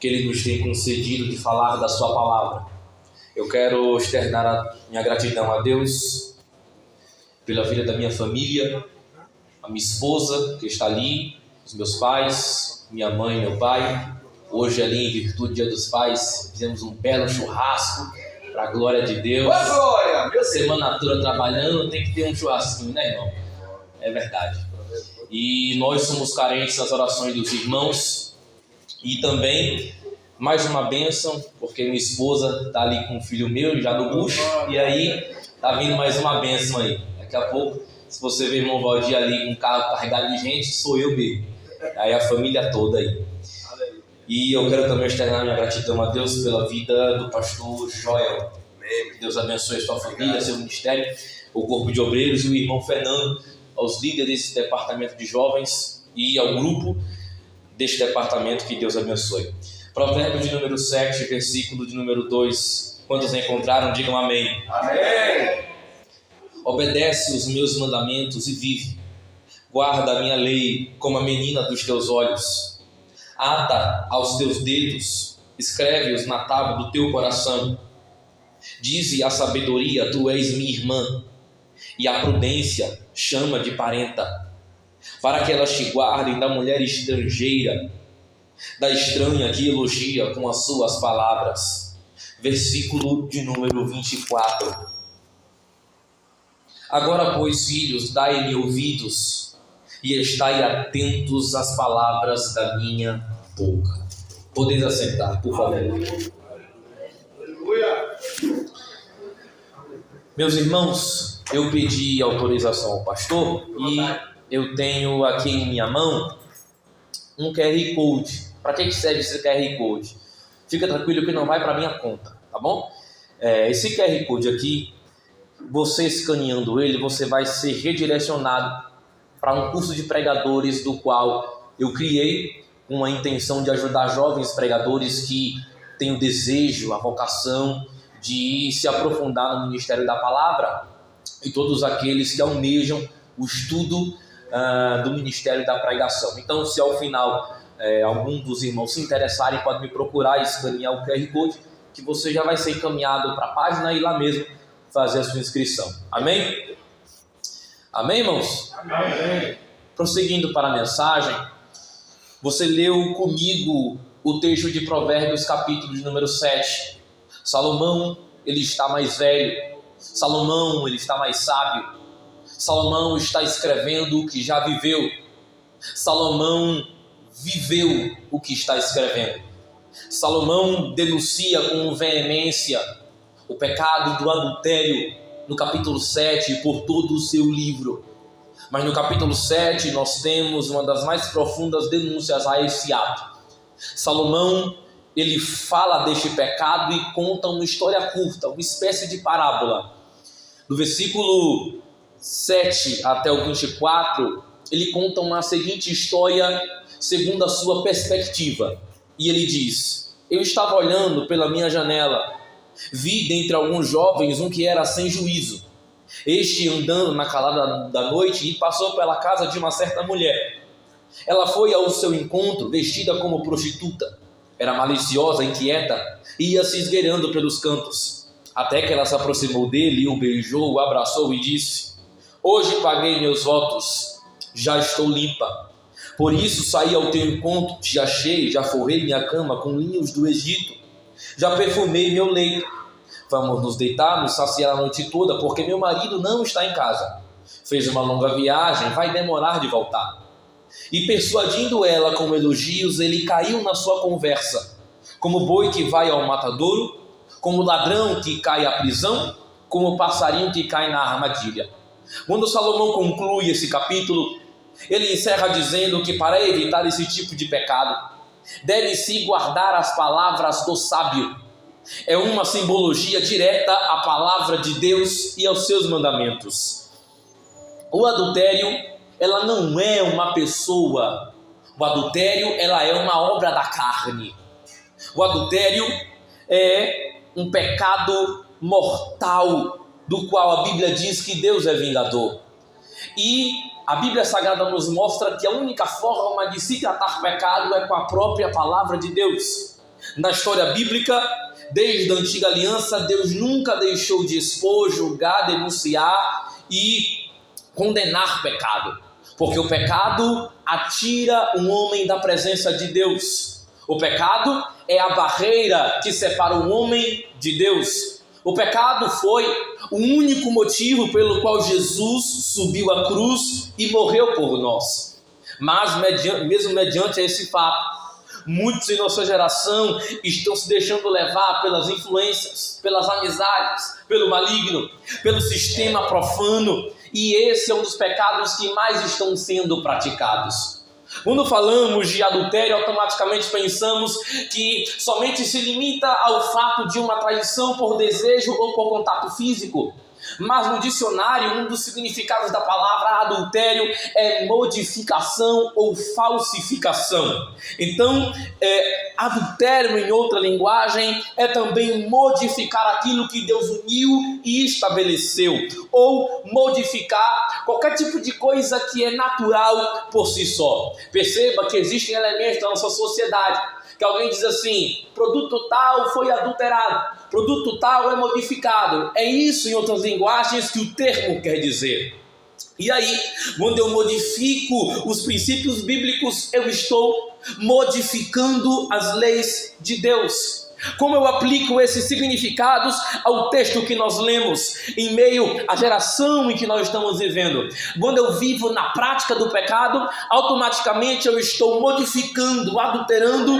que Ele nos tem concedido de falar da Sua palavra. Eu quero externar a minha gratidão a Deus pela vida da minha família, a minha esposa que está ali, os meus pais, minha mãe e meu pai. Hoje ali, em virtude do Dia dos Pais, fizemos um belo churrasco para a glória de Deus. Boa glória! Meu Semana toda trabalhando, tem que ter um churrasquinho, né, irmão? É verdade. E nós somos carentes das orações dos irmãos. E também, mais uma bênção, porque minha esposa está ali com um filho meu, já no bucho. E aí, tá vindo mais uma bênção aí. Daqui a pouco, se você ver o irmão Valdir ali com um carro carregado de gente, sou eu mesmo. Aí a família toda aí. E eu quero também externar minha gratidão a Deus pela vida do pastor Joel. Que Deus abençoe a sua família, seu ministério, o corpo de obreiros e o irmão Fernando, aos líderes desse departamento de jovens e ao grupo deste departamento, que Deus abençoe. Provérbio de número 7, versículo de número 2. Quantos encontraram, digam amém. Amém. Obedece os meus mandamentos e vive. Guarda a minha lei como a menina dos teus olhos. Ata aos teus dedos, escreve-os na tábua do teu coração. Dize a sabedoria, tu és minha irmã, e a prudência chama de parenta, para que elas te guardem da mulher estrangeira, da estranha que elogia com as suas palavras. Versículo de número 24. Agora, pois, filhos, dai-me ouvidos, e estai atentos às palavras da minha boca. Podeis assentar, por favor. Meus irmãos, eu pedi autorização ao pastor e eu tenho aqui em minha mão um QR Code. Para que serve esse QR Code? Fica tranquilo que não vai para minha conta, tá bom? Esse QR Code aqui, você escaneando ele, você vai ser redirecionado para um curso de pregadores do qual eu criei com a intenção de ajudar jovens pregadores que têm o desejo, a vocação de se aprofundar no ministério da palavra, e todos aqueles que almejam o estudo do ministério da pregação. Então, se ao final algum dos irmãos se interessarem, pode me procurar e escanear o QR Code, que você já vai ser encaminhado para a página e lá mesmo fazer a sua inscrição. Amém? Amém, irmãos? Amém. Prosseguindo para a mensagem, você leu comigo o texto de Provérbios, capítulo de número 7. Salomão, ele está mais velho. Salomão, ele está mais sábio. Salomão está escrevendo o que já viveu. Salomão viveu o que está escrevendo. Salomão denuncia com veemência o pecado do adultério no capítulo 7 por todo o seu livro. Mas no capítulo 7 nós temos uma das mais profundas denúncias a esse ato. Salomão, ele fala deste pecado e conta uma história curta, uma espécie de parábola. Do versículo 7 até o 24, ele conta uma seguinte história segundo a sua perspectiva. E ele diz: eu estava olhando pela minha janela, vi dentre alguns jovens um que era sem juízo. Este andando na calada da noite e passou pela casa de uma certa mulher. Ela foi ao seu encontro vestida como prostituta. Era maliciosa, inquieta, e ia se esgueirando pelos cantos. Até que ela se aproximou dele, o beijou, o abraçou e disse: hoje paguei meus votos, já estou limpa. Por isso saí ao teu encontro, te achei, já forrei minha cama com linhos do Egito. Já perfumei meu leito. Vamos nos deitar, nos saciar a noite toda, porque meu marido não está em casa. Fez uma longa viagem, vai demorar de voltar. E persuadindo ela com elogios, ele caiu na sua conversa. Como boi que vai ao matadouro, como ladrão que cai à prisão, como passarinho que cai na armadilha. Quando Salomão conclui esse capítulo, ele encerra dizendo que para evitar esse tipo de pecado, deve-se guardar as palavras do sábio. É uma simbologia direta à palavra de Deus e aos seus mandamentos. O adultério, ela não é uma pessoa. O adultério, ela é uma obra da carne. O adultério é um pecado mortal, do qual a Bíblia diz que Deus é vingador. E a Bíblia Sagrada nos mostra que a única forma de se tratar pecado é com a própria palavra de Deus. Na história bíblica, desde a antiga aliança, Deus nunca deixou de expor, julgar, denunciar e condenar pecado. Porque o pecado atira um homem da presença de Deus. O pecado é a barreira que separa o homem de Deus. O pecado foi o único motivo pelo qual Jesus subiu à cruz e morreu por nós. Mas mesmo mediante esse fato, muitos em nossa geração estão se deixando levar pelas influências, pelas amizades, pelo maligno, pelo sistema profano. E esse é um dos pecados que mais estão sendo praticados. Quando falamos de adultério, automaticamente pensamos que somente se limita ao fato de uma traição por desejo ou por contato físico. Mas no dicionário, um dos significados da palavra adultério é modificação ou falsificação. Então, adultério, em outra linguagem, é também modificar aquilo que Deus uniu e estabeleceu, ou modificar qualquer tipo de coisa que é natural por si só. Perceba que existem elementos da nossa sociedade que alguém diz assim: produto tal foi adulterado, produto tal é modificado. É isso, em outras linguagens, que o termo quer dizer. E aí, quando eu modifico os princípios bíblicos, eu estou modificando as leis de Deus. Como eu aplico esses significados ao texto que nós lemos, em meio à geração em que nós estamos vivendo? Quando eu vivo na prática do pecado, automaticamente eu estou modificando, adulterando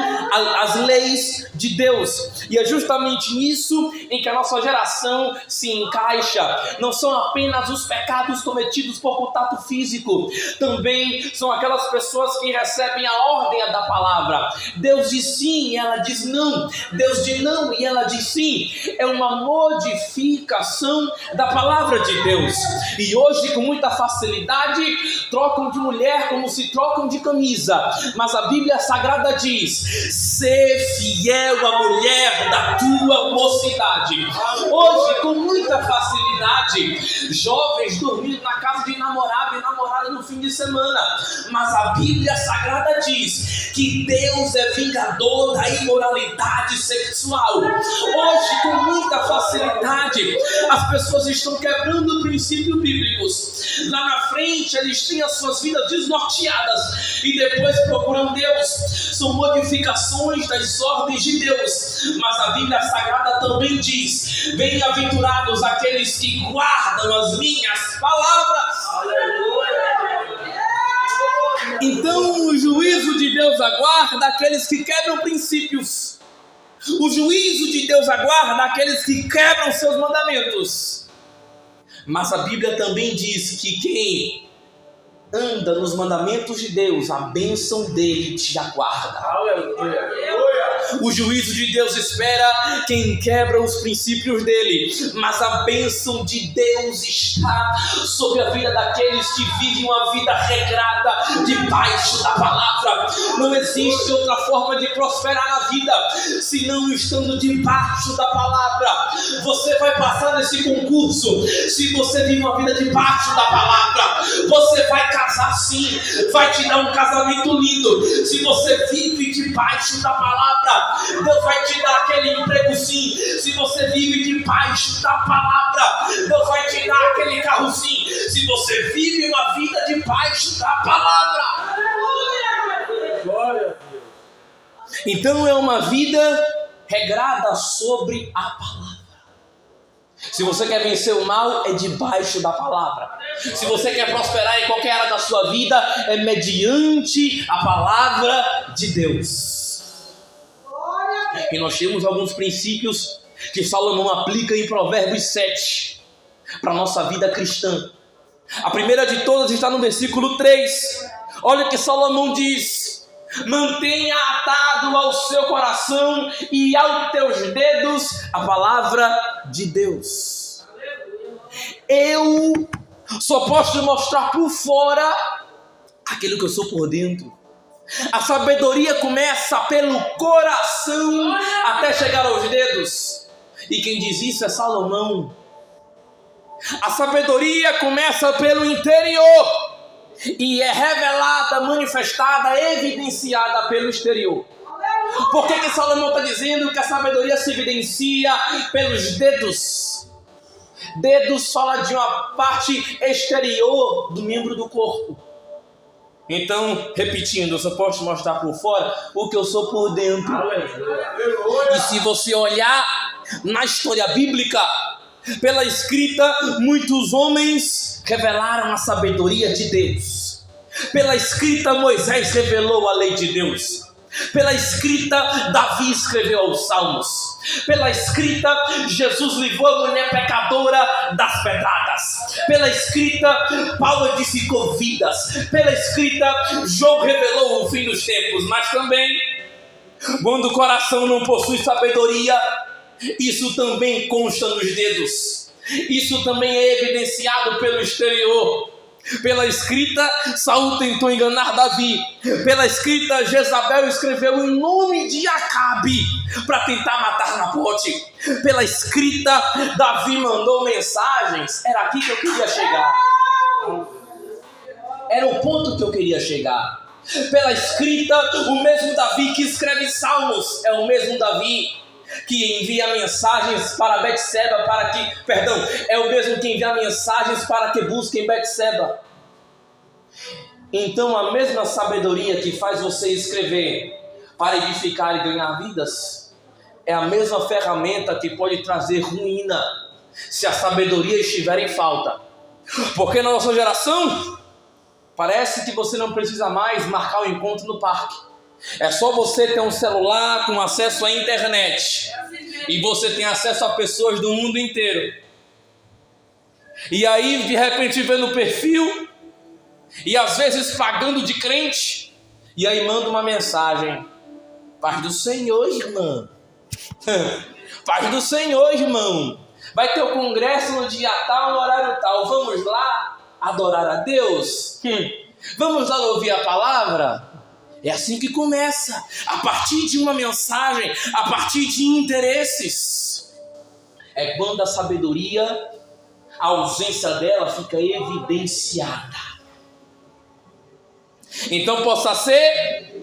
as leis de Deus. E é justamente nisso em que a nossa geração se encaixa. Não são apenas os pecados cometidos por contato físico, também são aquelas pessoas que recebem a ordem da palavra. Deus diz sim e ela diz não. Deus diz não e ela diz sim. É uma modificação da palavra de Deus. E hoje, com muita facilidade, trocam de mulher como se trocam de camisa. Mas a Bíblia Sagrada diz: ser fiel à mulher da tua mocidade. Hoje, com muita facilidade, jovens dormindo na casa de namorado e namorada no fim de semana. Mas a Bíblia Sagrada diz que Deus é vingador da imoralidade sexual. Hoje, com muita facilidade, as pessoas estão quebrando princípios bíblicos. Lá na frente, eles têm as suas vidas desnorteadas e depois procuram Deus. São modificações das ordens de Deus. Mas a Bíblia Sagrada também diz: bem-aventurados aqueles que guardam as minhas palavras. Aleluia! Então o juízo de Deus aguarda aqueles que quebram princípios. O juízo de Deus aguarda aqueles que quebram seus mandamentos. Mas a Bíblia também diz que quem anda nos mandamentos de Deus, a bênção dele te aguarda. O juízo de Deus espera quem quebra os princípios dele, mas a bênção de Deus está sobre a vida daqueles que vivem uma vida regrada debaixo da palavra. Não existe outra forma de prosperar na vida senão estando debaixo da palavra. Você vai passar nesse concurso se você vive uma vida debaixo da palavra. Você vai casar sim, vai te dar um casamento lindo se você vive debaixo da palavra. Deus vai te dar aquele emprego sim, se você vive debaixo da palavra. Deus vai te dar aquele carro sim, se você vive uma vida debaixo da palavra. Glória a Deus. Então é uma vida regrada sobre a palavra. Se você quer vencer o mal, é debaixo da palavra. Se você quer prosperar em qualquer área da sua vida, é mediante a palavra de Deus. E nós temos alguns princípios que Salomão aplica em Provérbios 7 para a nossa vida cristã. A primeira de todas está no versículo 3. Olha o que Salomão diz: mantenha atado ao seu coração e aos teus dedos a palavra de Deus. Eu só posso mostrar por fora aquilo que eu sou por dentro. A sabedoria começa pelo coração até chegar aos dedos. E quem diz isso é Salomão. A sabedoria começa pelo interior e é revelada, manifestada, evidenciada pelo exterior. Por que Salomão está dizendo que a sabedoria se evidencia pelos dedos? Dedos fala de uma parte exterior do membro do corpo. Então, repetindo, eu só posso mostrar por fora o que eu sou por dentro. E se você olhar na história bíblica, pela escrita, muitos homens revelaram a sabedoria de Deus. Pela escrita, Moisés revelou a lei de Deus. Pela escrita, Davi escreveu os salmos. Pela escrita, Jesus livrou a mulher pecadora das pedradas. Pela escrita, Paulo edificou vidas. Pela escrita, João revelou o fim dos tempos. Mas também, quando o coração não possui sabedoria, isso também consta nos dedos. Isso também é evidenciado pelo exterior. Pela escrita, Saul tentou enganar Davi. Pela escrita, Jezabel escreveu em nome de Acabe para tentar matar Nabote. Pela escrita, Davi mandou mensagens. Era aqui que eu queria chegar. Era o ponto que eu queria chegar. Pela escrita, o mesmo Davi que escreve salmos é o mesmo Davi que envia mensagens para Betseba é o mesmo que envia mensagens para que busquem Betseba. Então a mesma sabedoria que faz você escrever para edificar e ganhar vidas é a mesma ferramenta que pode trazer ruína se a sabedoria estiver em falta. Porque na nossa geração parece que você não precisa mais marcar o encontro no parque. É só você ter um celular com acesso à internet. E você tem acesso a pessoas do mundo inteiro. E aí, de repente, vê no perfil. E às vezes pagando de crente. E aí manda uma mensagem. Paz do Senhor, irmão. Paz do Senhor, irmão. Vai ter o congresso no dia tal, no horário tal. Vamos lá adorar a Deus? Vamos lá ouvir a palavra? É assim que começa, a partir de uma mensagem, a partir de interesses. É quando a sabedoria, a ausência dela fica evidenciada. Então possa ser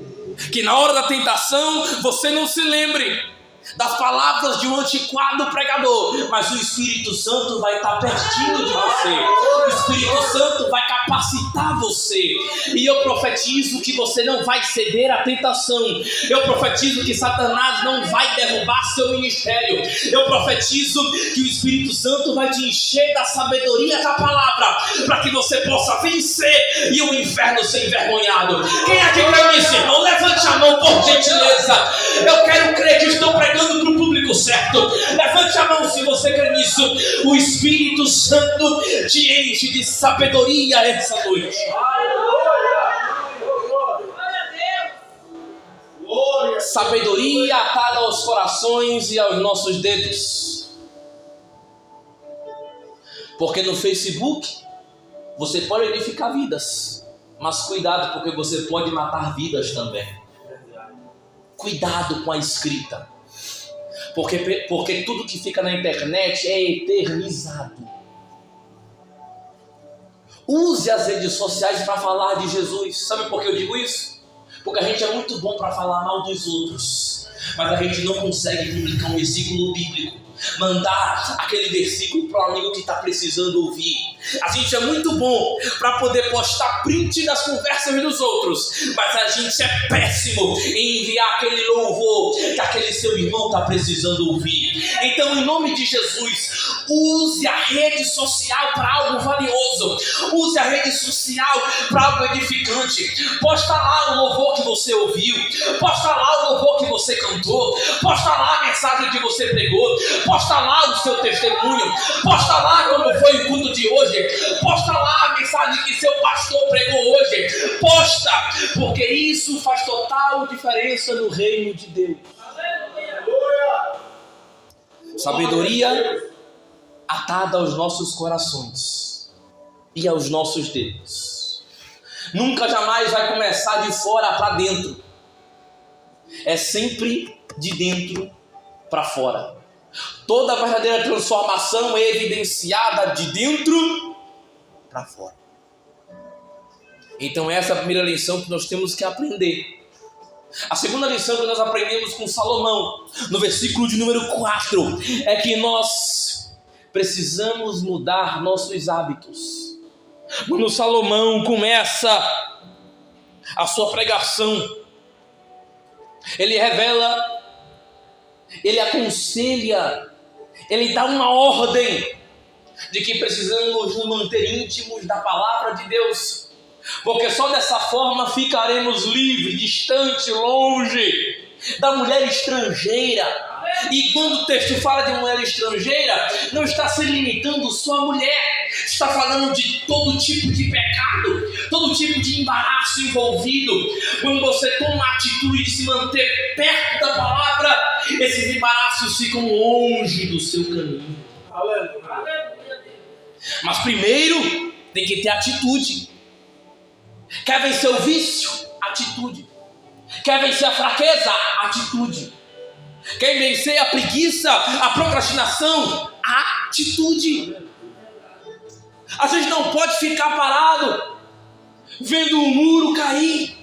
que na hora da tentação você não se lembre das palavras de um antiquado pregador, mas o Espírito Santo vai estar pertinho de você. O Espírito Santo vai capacitar você. E eu profetizo que você não vai ceder à tentação. Eu profetizo que Satanás não vai derrubar seu ministério. Eu profetizo que o Espírito Santo vai te encher da sabedoria da palavra, para que você possa vencer e o inferno ser envergonhado. Quem é que crê nisso, irmão? Levante a mão, por gentileza. Eu quero crer que estou pregando para o público certo. Levante a mão se você crê nisso. O Espírito Santo te enche de sabedoria essa noite. Sabedoria atada aos corações e aos nossos dedos. Porque no Facebook você pode edificar vidas, mas cuidado, porque você pode matar vidas também. Cuidado com a escrita. Porque tudo que fica na internet é eternizado. Use as redes sociais para falar de Jesus. Sabe por que eu digo isso? Porque a gente é muito bom para falar mal dos outros, mas a gente não consegue publicar um versículo bíblico, mandar aquele versículo para um amigo que está precisando ouvir. A gente é muito bom para poder postar print das conversas dos outros, mas a gente é péssimo em enviar aquele louvor que aquele seu irmão está precisando ouvir. Então, em nome de Jesus, use a rede social para algo valioso. Use a rede social para algo edificante. Posta lá o louvor que você ouviu. Posta lá o louvor que você cantou. Posta lá a mensagem que você pregou. Posta lá o seu testemunho. Posta lá como foi o culto de hoje. Posta lá a mensagem que seu pastor pregou hoje. Posta, porque isso faz total diferença no reino de Deus. Sabedoria atada aos nossos corações e aos nossos dedos. Nunca jamais vai começar de fora para dentro. É sempre de dentro para fora. Toda a verdadeira transformação é evidenciada de dentro para fora. Então essa é a primeira lição que nós temos que aprender. A segunda lição que nós aprendemos com Salomão, no versículo de número 4, é que nós precisamos mudar nossos hábitos. Quando Salomão começa a sua pregação, ele revela, ele aconselha, ele dá uma ordem de que precisamos nos manter íntimos da palavra de Deus, porque só dessa forma ficaremos livres, distante, longe da mulher estrangeira. E quando o texto fala de mulher estrangeira, não está se limitando só à mulher, está falando de todo tipo de pecado, todo tipo de embaraço envolvido. Quando você toma a atitude de se manter perto da palavra, esses embaraços ficam longe do seu caminho. Mas primeiro tem que ter atitude. Quer vencer o vício? Atitude. Quer vencer a fraqueza? Atitude. Quer vencer a preguiça, a procrastinação? Atitude. A gente não pode ficar parado vendo o muro cair.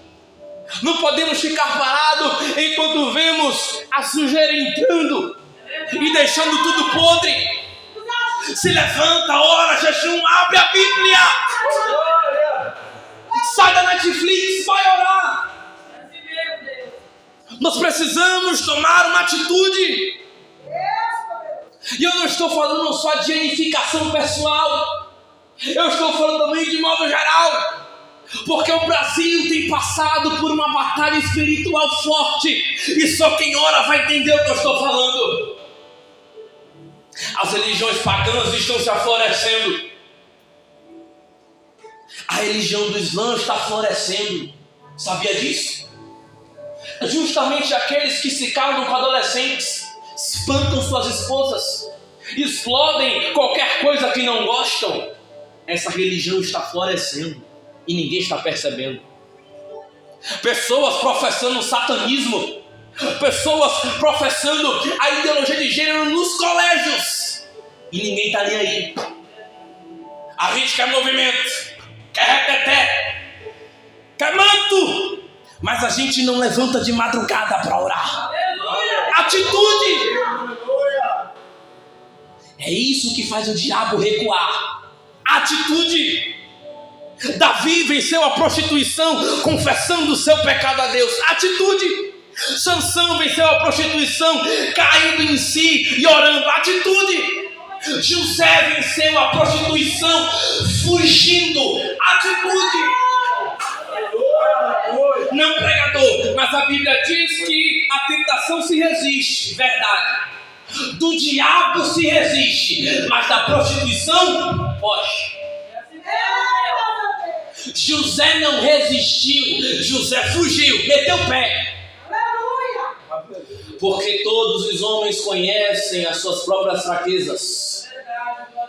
Não podemos ficar parados enquanto vemos a sujeira entrando e deixando tudo podre. Se levanta, ora, jejum, abre a Bíblia. Sai da Netflix, vai orar. Nós precisamos tomar uma atitude. E eu não estou falando só de edificação pessoal, eu estou falando também de modo geral, porque o Brasil tem passado por uma batalha espiritual forte, e só quem ora vai entender o que eu estou falando. As religiões pagãs estão se aflorescendo. A religião do Islã está florescendo. Sabia disso? Justamente aqueles que se casam com adolescentes, espancam suas esposas, explodem qualquer coisa que não gostam. Essa religião está florescendo e ninguém está percebendo. Pessoas professando satanismo, pessoas professando a ideologia de gênero nos colégios, e ninguém está nem aí. A gente quer movimento, quer reteté, quer manto, mas a gente não levanta de madrugada para orar. Aleluia. Atitude. Aleluia. É isso que faz o diabo recuar. Atitude. Davi venceu a prostituição confessando o seu pecado a Deus. Atitude. Sansão venceu a prostituição caindo em si e orando. Atitude. José venceu a prostituição fugindo. Atitude. Não, pregador, mas a Bíblia diz que a tentação se resiste. Verdade. Do diabo se resiste, mas da prostituição foge. José não resistiu, José fugiu, meteu o pé. Porque todos os homens conhecem as suas próprias fraquezas,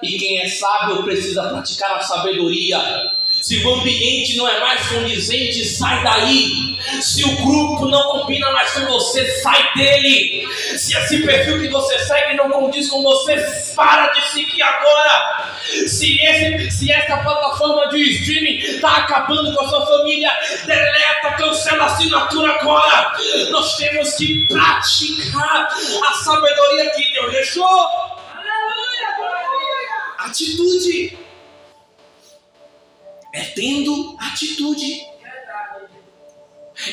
e quem é sábio precisa praticar a sabedoria. Se o ambiente não é mais condizente, sai daí. Se o grupo não combina mais com você, sai dele. Se esse perfil que você segue não condiz com você, para de seguir agora. Se essa plataforma de streaming está acabando com a sua família, deleta, cancela a assinatura agora. Nós temos que praticar a sabedoria que Deus deixou. Atitude. É tendo atitude.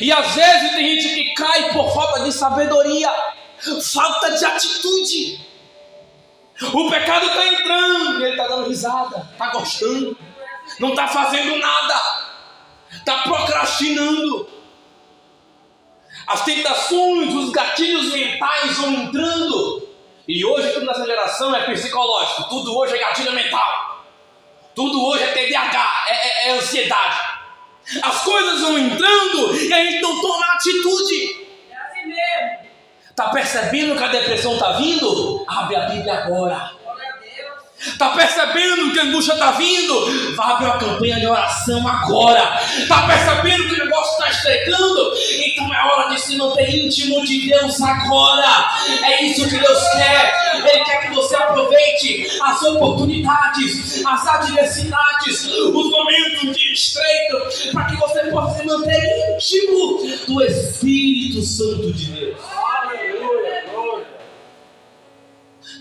E às vezes tem gente que cai por falta de sabedoria, falta de atitude. O pecado está entrando e ele está dando risada, está gostando, não está fazendo nada, está procrastinando. As tentações, os gatilhos mentais vão entrando. E hoje tudo nessa geração é psicológico, tudo hoje é gatilho mental. Tudo hoje é TDAH, é ansiedade. As coisas vão entrando e a gente não toma atitude. É assim mesmo. Está percebendo que a depressão está vindo? Abre a Bíblia agora. Está percebendo que a angústia está vindo? Vá abrir uma campanha de oração agora. Está percebendo que o negócio está estreitando? Então é hora de se manter íntimo de Deus agora. É isso que Deus quer. Ele quer que você aproveite as oportunidades, as adversidades, os momentos de estreito, para que você possa se manter íntimo do Espírito Santo de Deus.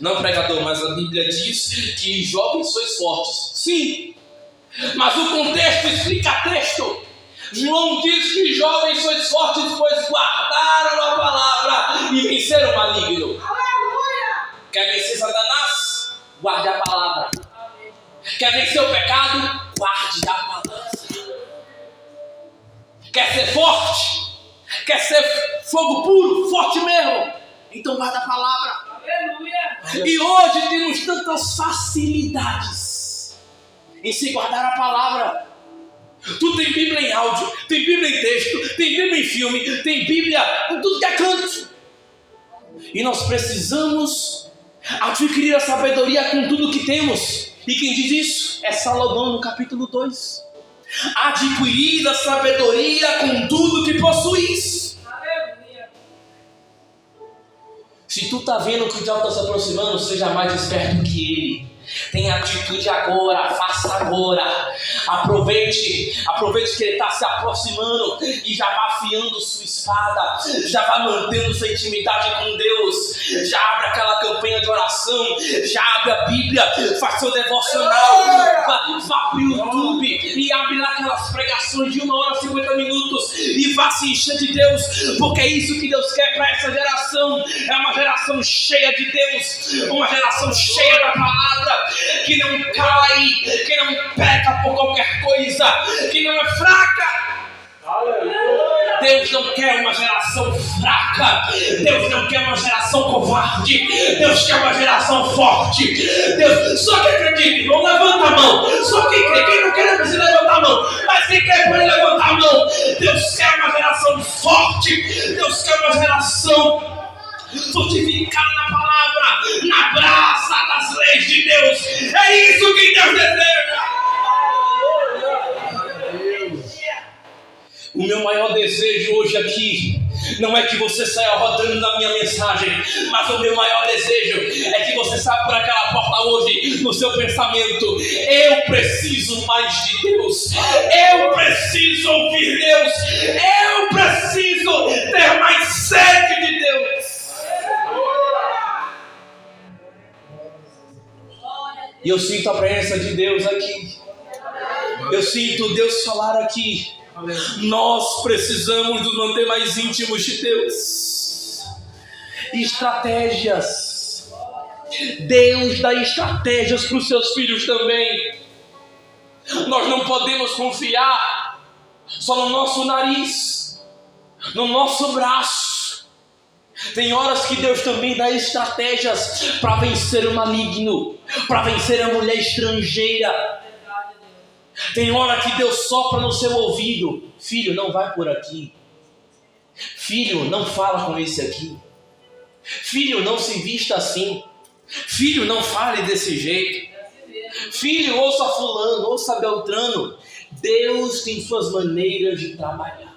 Não, pregador, mas a Bíblia diz que jovens sois fortes. Sim, mas o contexto explica texto. João diz que jovens sois fortes, pois guardaram a palavra e venceram o maligno. Quer vencer Satanás? Guarde a palavra. Quer vencer o pecado? Guarde a palavra. Quer ser forte? Quer ser fogo puro, forte mesmo? Então guarda a palavra. E hoje temos tantas facilidades em se guardar a palavra. Tu tem Bíblia em áudio, tem Bíblia em texto, tem Bíblia em filme, tem Bíblia em tudo que é canto. E nós precisamos adquirir a sabedoria com tudo que temos. E quem diz isso é Salomão no capítulo 2. Adquirir a sabedoria com tudo que possuis. Se tu está vendo que o diabo está se aproximando, seja mais esperto que ele. Tenha atitude agora, faça agora. Aproveite que ele está se aproximando e já vá afiando sua espada, já vá mantendo sua intimidade com Deus. Já abre aquela campanha de oração, já abre a Bíblia, faz seu devocional, vá para o YouTube e abre lá aquelas pregações de 1 hora e 50 minutos e vá se encher de Deus, porque é isso que Deus quer para essa geração. É uma geração cheia de Deus, uma geração cheia da palavra, que não cai, que não peca por qualquer coisa, que não é fraca. Deus não quer uma geração fraca. Deus não quer uma geração covarde. Deus quer uma geração forte. Deus, só quem acredita, irmão, levanta a mão. Só quem crê, quem não quer não precisa levantar a mão, mas quem quer pode levantar a mão. Deus quer uma geração forte. Deus quer uma geração fortificada na palavra, na graça das leis de Deus. É isso que Deus deseja. O meu maior desejo hoje aqui não é que você saia rodando na minha mensagem, mas o meu maior desejo é que você saia por aquela porta hoje no seu pensamento. Eu preciso mais de Deus. Eu preciso ouvir Deus. Eu preciso ter mais sede de Deus. E eu sinto a presença de Deus aqui. Eu sinto Deus falar aqui. Nós precisamos nos manter mais íntimos de Deus. Estratégias. Deus dá estratégias para os seus filhos também. Nós não podemos confiar só no nosso nariz, no nosso braço. Tem horas que Deus também dá estratégias para vencer o maligno, para vencer a mulher estrangeira. Tem hora que Deus sopra no seu ouvido: filho, não vai por aqui. Filho, não fala com esse aqui. Filho, não se vista assim. Filho, não fale desse jeito. Filho, ouça fulano, ouça Beltrano. Deus tem suas maneiras de trabalhar.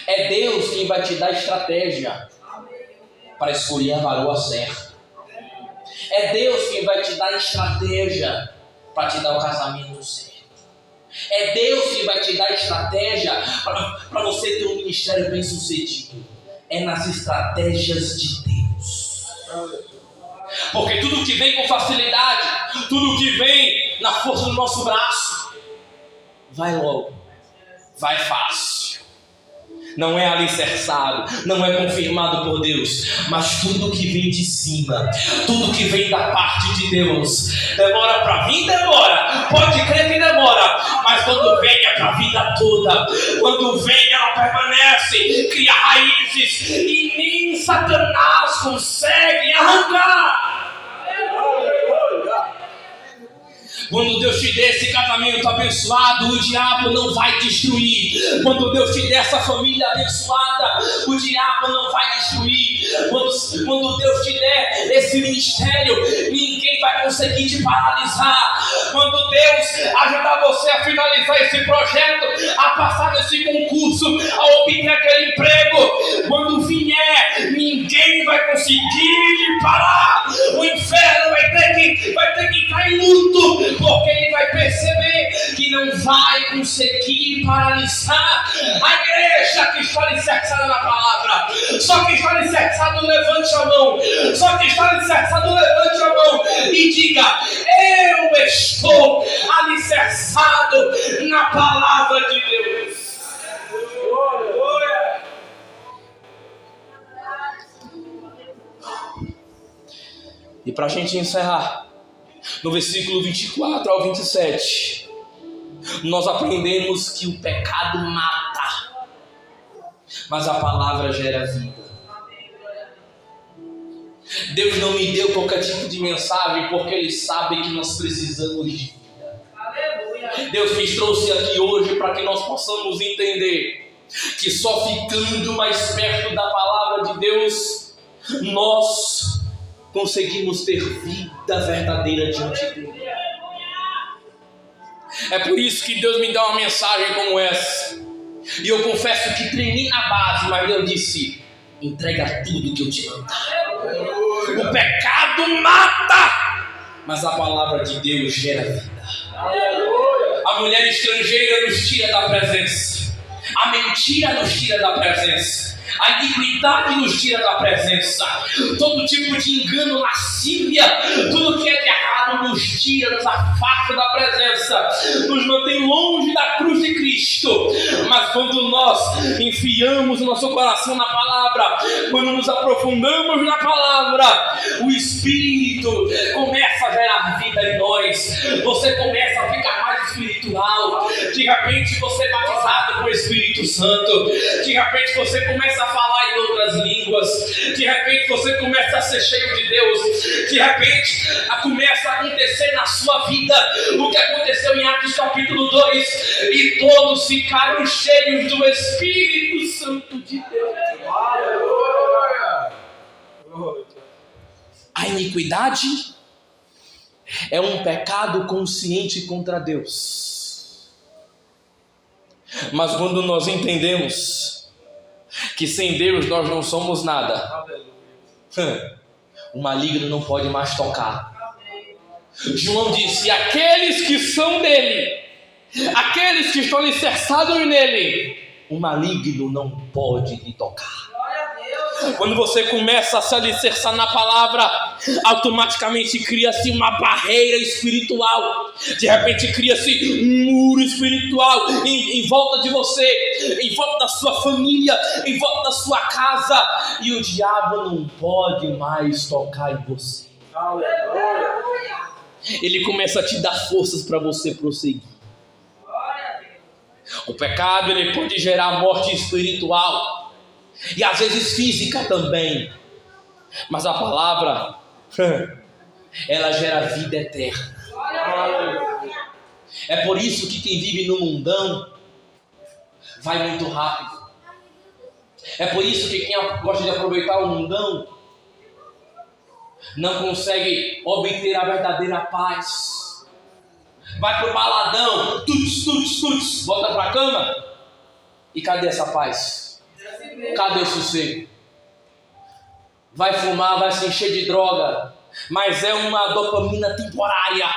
É Deus quem vai te dar estratégia para escolher a varoa certa. É Deus quem vai te dar estratégia para te dar o casamento certo. É Deus quem vai te dar estratégia para você ter um ministério bem sucedido. É nas estratégias de Deus. Porque tudo que vem com facilidade, tudo que vem na força do nosso braço, vai logo, vai fácil. Não é alicerçado, não é confirmado por Deus, mas tudo que vem de cima, tudo que vem da parte de Deus, demora para vir, demora, pode crer que demora, mas quando vem é para a vida toda. Quando vem ela permanece, cria raízes e nem Satanás consegue arrancar. Quando Deus te der esse casamento abençoado, o diabo não vai destruir. Quando Deus te der essa família abençoada, o diabo não vai destruir. Quando Deus te der esse ministério, ninguém vai conseguir te paralisar. Quando Deus ajudar você a finalizar esse projeto, a passar nesse concurso, a obter aquele emprego, quando vier, ninguém vai conseguir te parar. O inferno vai ter que entrar em luto, porque ele vai perceber que não vai conseguir paralisar a igreja que está alicerçada na palavra. Só que está alicerçado, levante a mão. Só que está alicerçado, levante a mão e diga: eu estou alicerçado na palavra de Deus. E para a gente encerrar, no versículo 24 ao 27, nós aprendemos que o pecado mata, mas a palavra gera vida. Deus não me deu qualquer tipo de mensagem porque Ele sabe que nós precisamos de vida. Deus me trouxe aqui hoje para que nós possamos entender que só ficando mais perto da palavra de Deus, nós conseguimos ter vida verdadeira diante dele. É por isso que Deus me dá uma mensagem como essa. E eu confesso que treinei na base, mas Deus disse: entrega tudo que eu te mandar. O pecado mata, mas a palavra de Deus gera vida. A mulher estrangeira nos tira da presença. A mentira nos tira da presença. A iniquidade nos tira da presença. Todo tipo de engano, lascívia, tudo que é de errado nos tira, nos afasta da presença, nos mantém longe da cruz de Cristo. Mas quando nós enfiamos o nosso coração na palavra, quando nos aprofundamos na palavra, o Espírito começa a gerar vida em nós. Você começa a ficar mais espiritual. De repente você é batizado com o Espírito Santo. De repente você começa a falar em outras línguas. De repente você começa a ser cheio de Deus. De repente começa a acontecer na sua vida o que aconteceu em Atos capítulo 2, e todos ficaram cheios do Espírito Santo de Deus. A iniquidade é um pecado consciente contra Deus. Mas quando nós entendemos que sem Deus nós não somos nada, o maligno não pode mais tocar. João disse: aqueles que são dele, aqueles que estão alicerçados nele, o maligno não pode lhe tocar. Quando você começa a se alicerçar na palavra, automaticamente cria-se uma barreira espiritual. De repente cria-se um muro espiritual em volta de você, em volta da sua família, em volta da sua casa, e o diabo não pode mais tocar em você. Ele começa a te dar forças para você prosseguir. O pecado, ele pode gerar morte espiritual e às vezes física também, mas a palavra ela gera vida eterna. É por isso que quem vive no mundão vai muito rápido. É por isso que quem gosta de aproveitar o mundão não consegue obter a verdadeira paz. Vai pro baladão, tuts, volta pra cama, e cadê essa paz? Cadê o sossego? Vai fumar, vai se encher de droga, mas é uma dopamina temporária,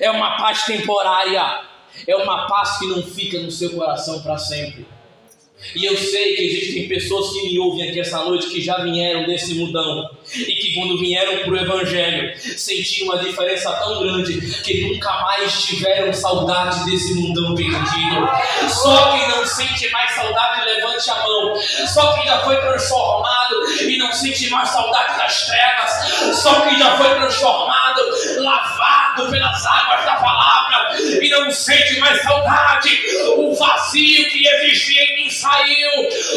é uma paz temporária, é uma paz que não fica no seu coração para sempre. E eu sei que existem pessoas que me ouvem aqui essa noite que já vieram desse mundão e que quando vieram para o Evangelho sentiram uma diferença tão grande que nunca mais tiveram saudade desse mundão perdido. Só quem não sente mais saudade, levante a mão. Só quem já foi transformado e não sente mais saudade das trevas. Só quem já foi transformado, lavado pelas águas da palavra e não sente mais saudade. O vazio que existia em mim saiu,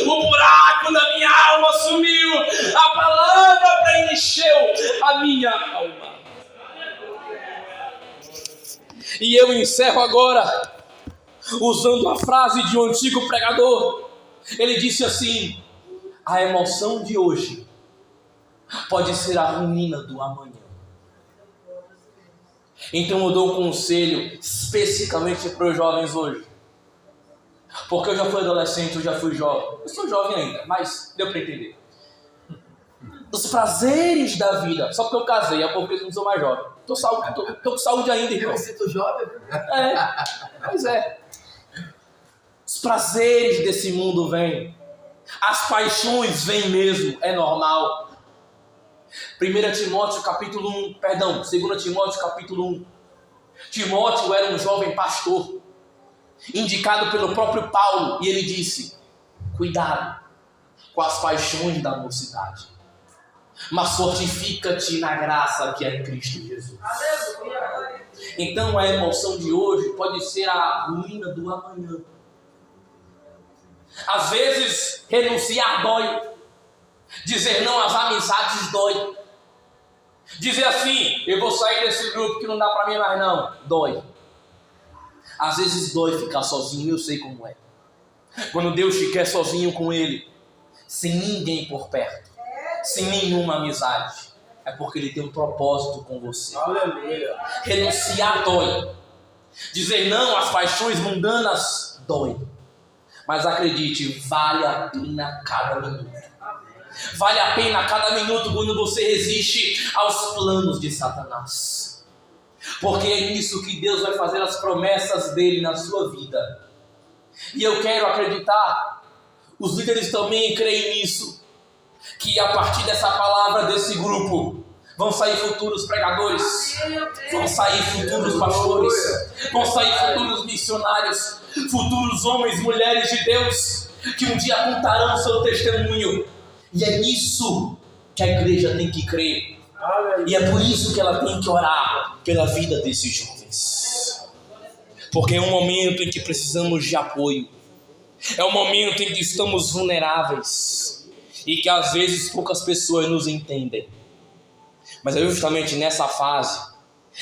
o buraco da minha alma sumiu, a palavra preencheu a minha alma. E eu encerro agora usando a frase de um antigo pregador. Ele disse assim: a emoção de hoje pode ser a ruína do amanhã. Então eu dou um conselho especificamente para os jovens hoje, porque eu já fui adolescente, eu já fui jovem. Eu sou jovem ainda, mas deu para entender. Os prazeres da vida. Só porque eu casei, é porque eu não sou mais jovem. Tô com saúde ainda, irmão. Eu me sinto jovem. Pois é. Os prazeres desse mundo vêm. As paixões vêm mesmo, é normal. 2 Timóteo capítulo 1. Timóteo era um jovem pastor, indicado pelo próprio Paulo, e ele disse: cuidado com as paixões da mocidade, mas fortifica-te na graça que é em Cristo Jesus. Então a emoção de hoje pode ser a ruína do amanhã. Às vezes renunciar dói, dizer não às amizades dói, dizer assim: eu vou sair desse grupo que não dá pra mim mais não, dói. Às vezes dói ficar sozinho, eu sei como é. Quando Deus te quer sozinho com Ele, sem ninguém por perto, sem nenhuma amizade, é porque Ele tem um propósito com você. Aleluia. Renunciar dói, dizer não às paixões mundanas dói, mas acredite, vale a pena cada minuto. Vale a pena cada minuto quando você resiste aos planos de Satanás, porque é nisso que Deus vai fazer as promessas dele na sua vida. E eu quero acreditar, os líderes também creem nisso, que a partir dessa palavra desse grupo vão sair futuros pregadores, vão sair futuros pastores, vão sair futuros missionários, futuros homens e mulheres de Deus, que um dia contarão seu testemunho. E é nisso que a igreja tem que crer. E é por isso que ela tem que orar pela vida desses jovens. Porque é um momento em que precisamos de apoio. É um momento em que estamos vulneráveis. E que às vezes poucas pessoas nos entendem. Mas é justamente nessa fase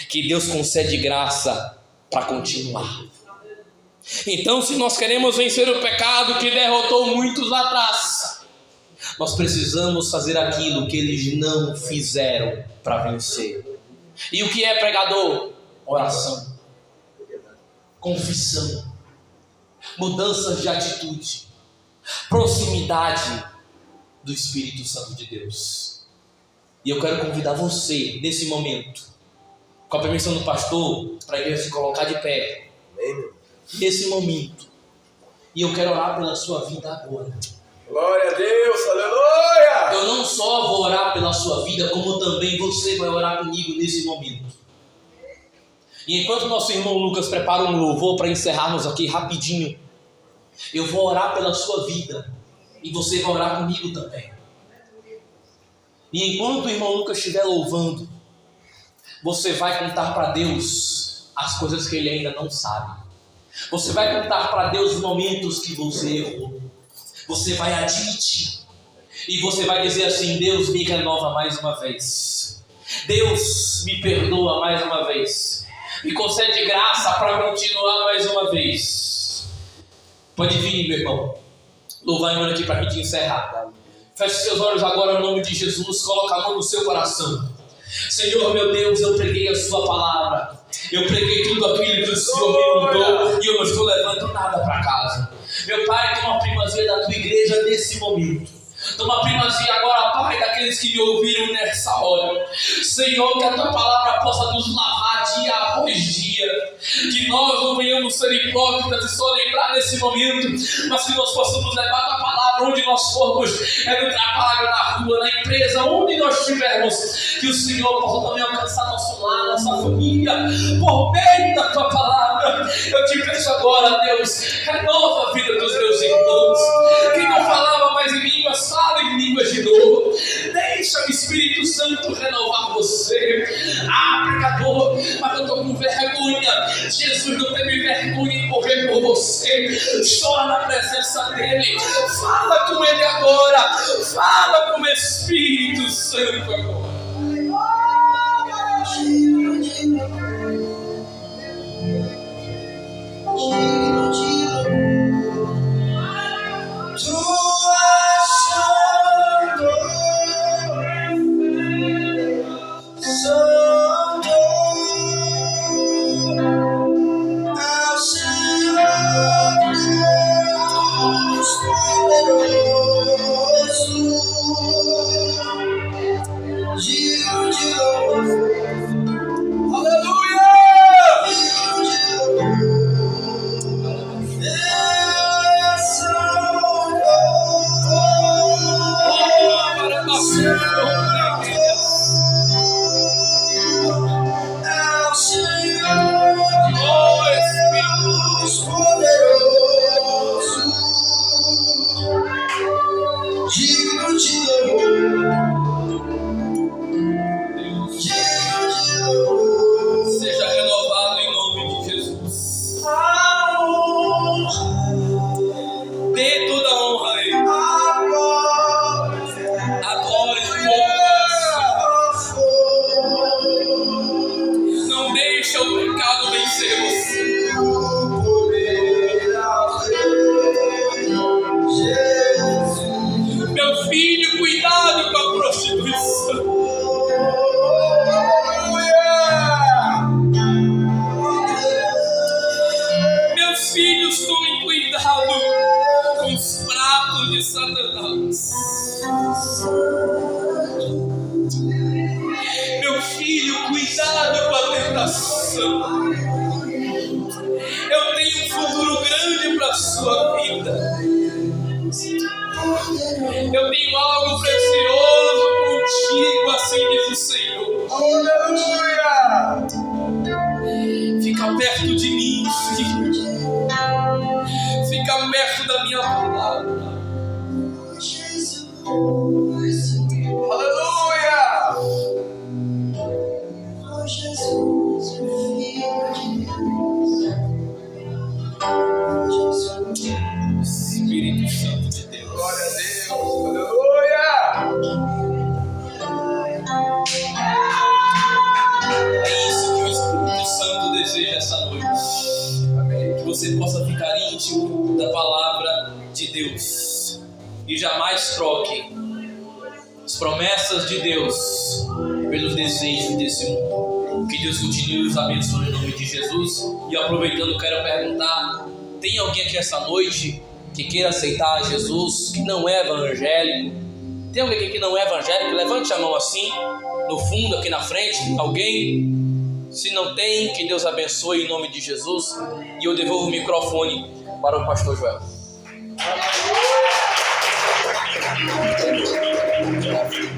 que Deus concede graça para continuar. Então, se nós queremos vencer o pecado que derrotou muitos lá atrás, nós precisamos fazer aquilo que eles não fizeram para vencer. E o que é pregador? Oração, confissão, mudanças de atitude, proximidade do Espírito Santo de Deus. E eu quero convidar você, nesse momento, com a permissão do pastor, para a igreja se colocar de pé. Nesse momento. E eu quero orar pela sua vida agora. Glória a Deus, aleluia! Eu não só vou orar pela sua vida, como também você vai orar comigo nesse momento. E enquanto nosso irmão Lucas prepara um louvor para encerrarmos aqui rapidinho, eu vou orar pela sua vida e você vai orar comigo também. E enquanto o irmão Lucas estiver louvando, você vai contar para Deus as coisas que ele ainda não sabe. Você vai contar para Deus os momentos que você errou. Você vai admitir. E você vai dizer assim: Deus, me renova mais uma vez. Deus, me perdoa mais uma vez. Me concede graça para continuar mais uma vez. Pode vir, meu irmão. Louvar em aqui para a gente encerrar. Feche seus olhos agora no nome de Jesus. Coloca a mão no seu coração. Senhor, meu Deus, eu preguei a sua palavra. Eu preguei tudo aquilo que o Senhor me mandou. E eu não estou levando nada para casa. Meu Pai, toma a primazia da tua igreja nesse momento. Toma primazia agora, Pai, daqueles que me ouviram nessa hora. Senhor, que a tua palavra possa nos lavar dia após dia. Que nós não venhamos ser hipócritas e só lembrar nesse momento, mas que nós possamos levar a tua palavra onde nós formos, no trabalho, na rua, na empresa, onde nós estivermos. Que o Senhor possa também alcançar nosso lar, nossa família, por meio da tua palavra. Eu te peço agora, Deus, renova a vida dos meus irmãos. Quem não falava mais em línguas, fala em línguas de novo. Deixa o Espírito Santo renovar você. Pecador, mas eu estou com vergonha. Jesus não teve vergonha em morrer por você. Chora na presença dele. Fala com ele agora. Fala com o Espírito Santo agora. Seja renovado em nome de Jesus. Dê toda a honra a Ele. Adore o Não deixa o pecado vencer você. Meu filho, cuidado com a prostituição. Meus filhos, tomem cuidado com os pratos de Satanás. Meu filho, cuidado com a tentação. Eu tenho um futuro grande para a sua vida. Eu tenho algo precioso contigo, assim diz o Senhor. Aleluia! Fica perto de mim, filho. Fica perto da minha palavra. Aleluia! Espírito Santo de Deus. Glória a Deus! Aleluia! É isso que o Espírito Santo deseja essa noite. Amém. Que você possa ficar íntimo da palavra de Deus e jamais troque as promessas de Deus pelos desejos desse mundo. Que Deus continue nos abençoe em nome de Jesus. E aproveitando, quero perguntar: tem alguém aqui essa noite que queira aceitar Jesus, que não é evangélico? Tem alguém aqui que não é evangélico? Levante a mão assim, no fundo, aqui na frente. Alguém? Se não tem, que Deus abençoe em nome de Jesus. E eu devolvo o microfone para o pastor Joel. Aleluia!